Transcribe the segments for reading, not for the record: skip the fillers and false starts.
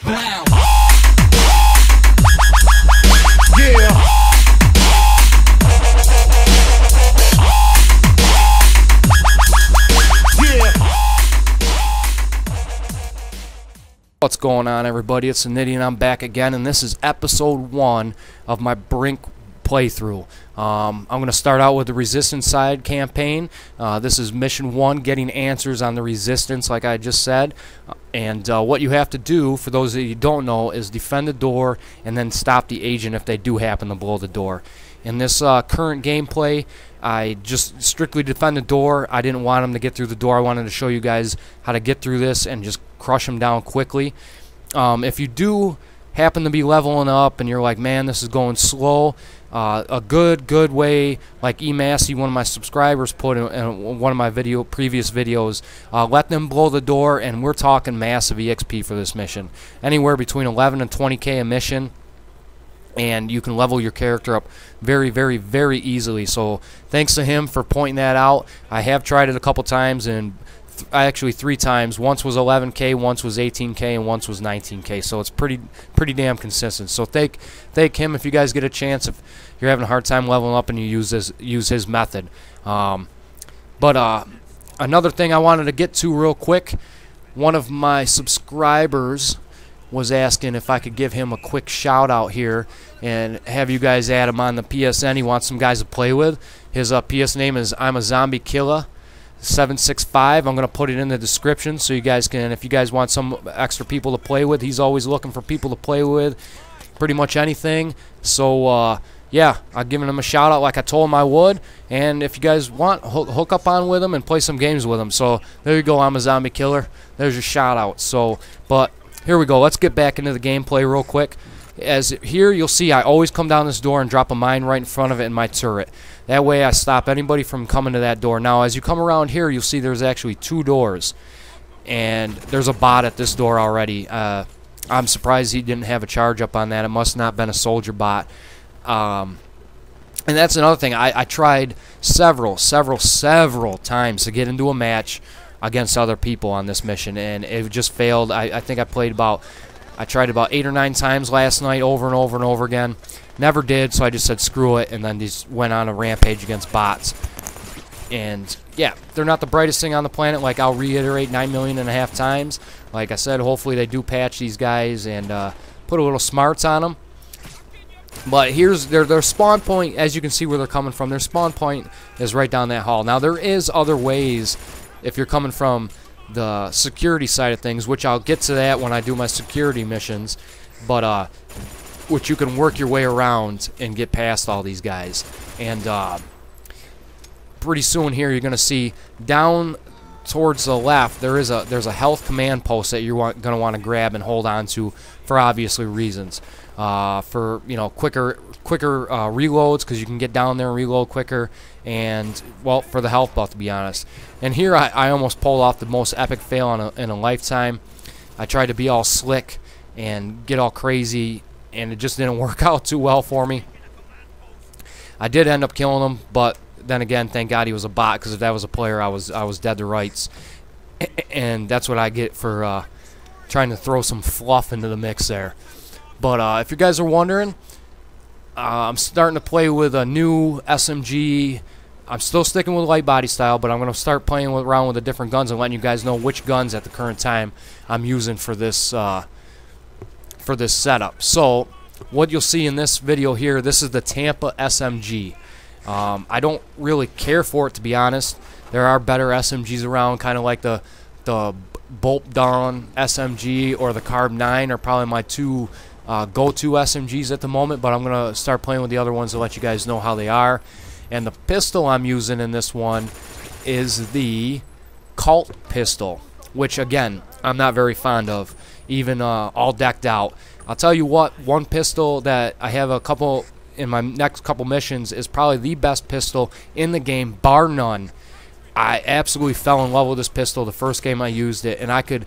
Blow. Yeah. What's going on, everybody? It's TheNidien. I'm back again, and this is episode 1 of my Brink playthrough. I'm going to start out with the Resistance side campaign. This is mission 1, getting answers on the Resistance, like I just said. And what you have to do, for those of you who don't know, is defend the door and then stop the agent if they do happen to blow the door. In this current gameplay, I just strictly defend the door. I didn't want them to get through the door. I wanted to show you guys how to get through this and just crush them down quickly. If you do happen to be leveling up and you're like, man, this is going slow, a good way, like Massey, one of my subscribers, put in one of my previous videos, let them blow the door, and we're talking massive EXP for this mission, anywhere between 11 and 20k a mission. And you can level your character up very, very, very easily. So thanks to him for pointing that out. I have tried it a couple times, and actually 3 times. Once was 11k, once was 18k, and once was 19k. So it's pretty damn consistent. So thank him if you guys get a chance. If you're having a hard time leveling up and you use his method. Another thing I wanted to get to real quick. One of my subscribers was asking if I could give him a quick shout out here and have you guys add him on the PSN. He wants some guys to play with. His PS name is I'm a Zombie Killer 765. I'm gonna put it in the description so you guys can, if you guys want some extra people to play with. He's always looking for people to play with, pretty much anything. So yeah, I'm giving him a shout out like I told him I would, and if you guys want, hook up on with him and play some games with him. So there you go, I'm a Zombie Killer. There's your shout out. So, but here we go. Let's get back into the gameplay real quick. As here, you'll see I always come down this door and drop a mine right in front of it in my turret. That way I stop anybody from coming to that door. Now, as you come around here, you'll see there's actually 2 doors. And there's a bot at this door already. I'm surprised he didn't have a charge up on that. It must not have been a soldier bot. And that's another thing. I tried several times to get into a match against other people on this mission, and it just failed. I think I tried about 8 or 9 times last night, over and over and over again. Never did, so I just said screw it, and then just went on a rampage against bots. And yeah, they're not the brightest thing on the planet, like I'll reiterate 9.5 million times. Like I said, hopefully they do patch these guys and put a little smarts on them. But here's their spawn point. As you can see where they're coming from, their spawn point is right down that hall. Now there is other ways if you're coming from the security side of things, which I'll get to that when I do my security missions, but which you can work your way around and get past all these guys. And pretty soon here you're gonna see down towards the left there's a health command post that you're gonna want to grab and hold on to for obviously reasons. For, you know, quicker reloads, because you can get down there and reload quicker, and well, for the health buff, to be honest. And here I almost pulled off the most epic fail in a lifetime. I tried to be all slick and get all crazy, and it just didn't work out too well for me. I did end up killing him, but then again, thank God he was a bot, because if that was a player, I was dead to rights. And that's what I get for trying to throw some fluff into the mix there. But if you guys are wondering, I'm starting to play with a new SMG. I'm still sticking with light body style, but I'm going to start playing around with the different guns and letting you guys know which guns at the current time I'm using for this setup. So what you'll see in this video here, this is the Tampa SMG. I don't really care for it, to be honest. There are better SMGs around, kind of like the Bolt Dawn SMG or the Carb 9 are probably my 2 go-to SMGs at the moment, but I'm going to start playing with the other ones to let you guys know how they are. And the pistol I'm using in this one is the Cult pistol, which again, I'm not very fond of, even all decked out. I'll tell you what, one pistol that I have a couple in my next couple missions is probably the best pistol in the game, bar none. I absolutely fell in love with this pistol the first game I used it, and I'm going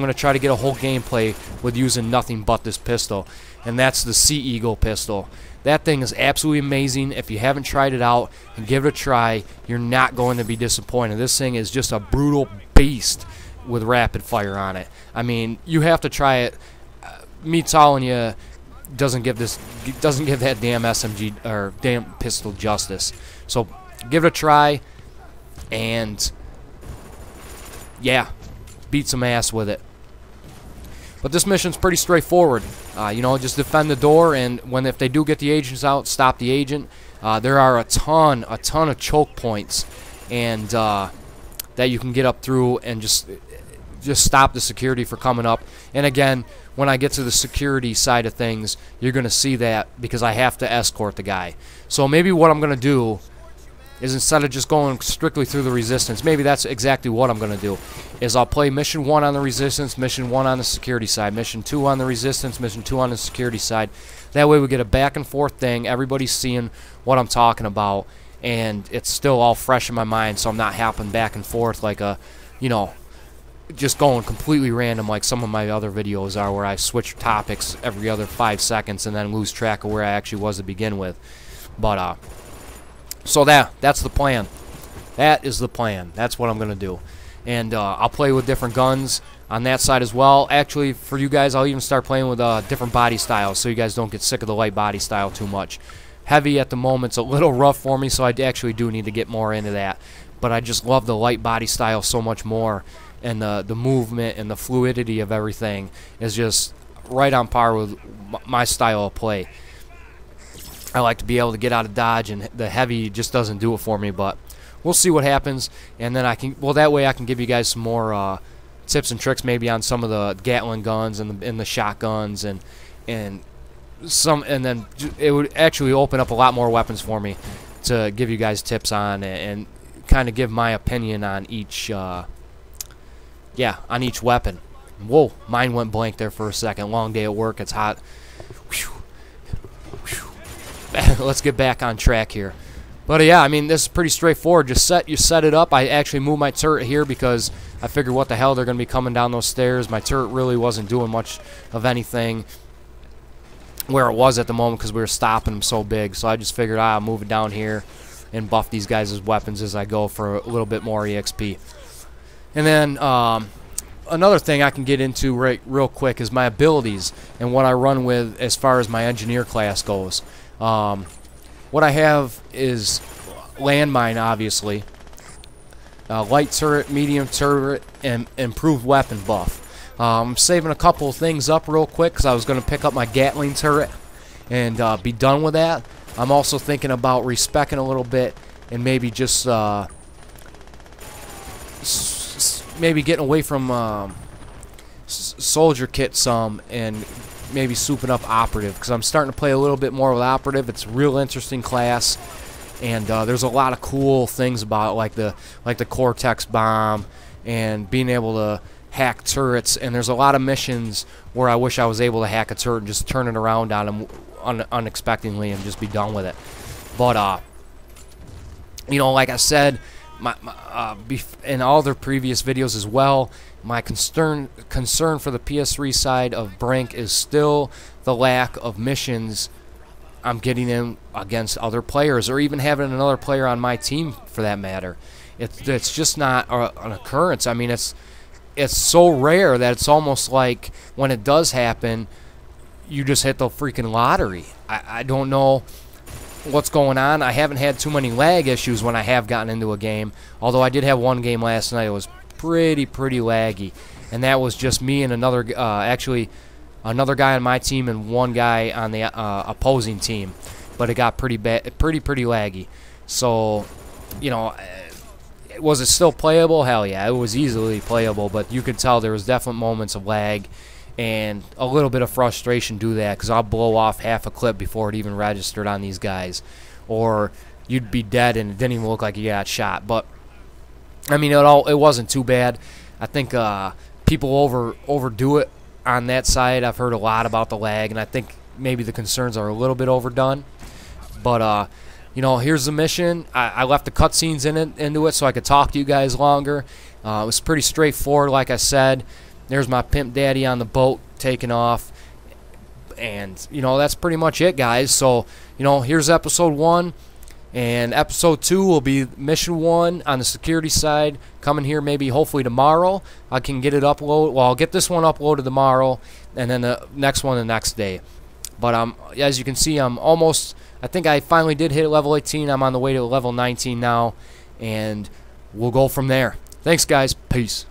to try to get a whole gameplay with using nothing but this pistol, and that's the Sea Eagle pistol. That thing is absolutely amazing. If you haven't tried it out and give it a try, you're not going to be disappointed. This thing is just a brutal beast with rapid fire on it. I mean, you have to try it. me telling you doesn't give that damn SMG or damn pistol justice. So give it a try, and yeah, beat some ass with it. But this mission's pretty straightforward. You know, just defend the door, and if they do get the agents out, stop the agent. There are a ton of choke points, and that you can get up through and just stop the security for coming up. And again, when I get to the security side of things, you're going to see that because I have to escort the guy. So maybe what I'm going to do is, instead of just going strictly through the resistance, maybe that's exactly what I'm going to do, is I'll play mission 1 on the resistance, mission 1 on the security side, mission 2 on the resistance, mission 2 on the security side. That way we get a back and forth thing. Everybody's seeing what I'm talking about, and it's still all fresh in my mind, so I'm not hopping back and forth like a, you know, just going completely random like some of my other videos are, where I switch topics every other 5 seconds and then lose track of where I actually was to begin with. But so that's the plan. That is the plan. That's what I'm gonna do. And I'll play with different guns on that side as well. Actually, for you guys, I'll even start playing with different body styles, so you guys don't get sick of the light body style too much. Heavy at the moment's a little rough for me, so I actually do need to get more into that. But I just love the light body style so much more. And the movement and the fluidity of everything is just right on par with my style of play. I like to be able to get out of dodge, and the heavy just doesn't do it for me. But we'll see what happens, and then that way I can give you guys some more tips and tricks, maybe on some of the Gatling guns and the shotguns, and then it would actually open up a lot more weapons for me to give you guys tips on, and kind of give my opinion on each. Yeah, on each weapon. Whoa, mine went blank there for a second. Long day at work. It's hot. Let's get back on track here. But yeah, I mean, this is pretty straightforward. Just set it up. I actually moved my turret here because I figured, what the hell, they're going to be coming down those stairs. My turret really wasn't doing much of anything where it was at the moment because we were stopping them so big. So I just figured I'll move it down here and buff these guys' weapons as I go for a little bit more EXP. And then another thing I can get into real quick is my abilities and what I run with as far as my engineer class goes. What I have is landmine, obviously, light turret, medium turret, and improved weapon buff. I'm saving a couple of things up real quick because I was going to pick up my Gatling turret and be done with that. I'm also thinking about respecking a little bit and maybe just maybe getting away from soldier kit some, and maybe souping up operative, because I'm starting to play a little bit more with operative. It's a real interesting class, and there's a lot of cool things about it, like the Cortex bomb and being able to hack turrets. And there's a lot of missions where I wish I was able to hack a turret and just turn it around on them unexpectedly and just be done with it. But you know, like I said, in all their previous videos as well, my concern for the PS3 side of Brink is still the lack of missions I'm getting in against other players, or even having another player on my team for that matter. It's just not an occurrence. I mean, it's so rare that it's almost like when it does happen, you just hit the freaking lottery. I don't know what's going on. I haven't had too many lag issues when I have gotten into a game, although I did have one game last night. It was pretty laggy, and that was just me and actually another guy on my team and one guy on the opposing team, but it got pretty laggy. So, you know, was it still playable? Hell yeah, it was easily playable, but you could tell there was definite moments of lag and a little bit of frustration due to that, because I'll blow off half a clip before it even registered on these guys, or you'd be dead and it didn't even look like you got shot. But I mean, it wasn't too bad. I think people overdo it on that side. I've heard a lot about the lag, and I think maybe the concerns are a little bit overdone. But you know, here's the mission. I left the cutscenes into it so I could talk to you guys longer. It was pretty straightforward, like I said. There's my pimp daddy on the boat taking off, and you know, that's pretty much it, guys. So, you know, here's episode 1. And episode 2 will be mission 1 on the security side, coming here maybe hopefully tomorrow. I can get it uploaded. Well, I'll get this one uploaded tomorrow, and then the next one the next day. But as you can see, I'm almost, I think I finally did hit level 18. I'm on the way to level 19 now, and we'll go from there. Thanks, guys. Peace.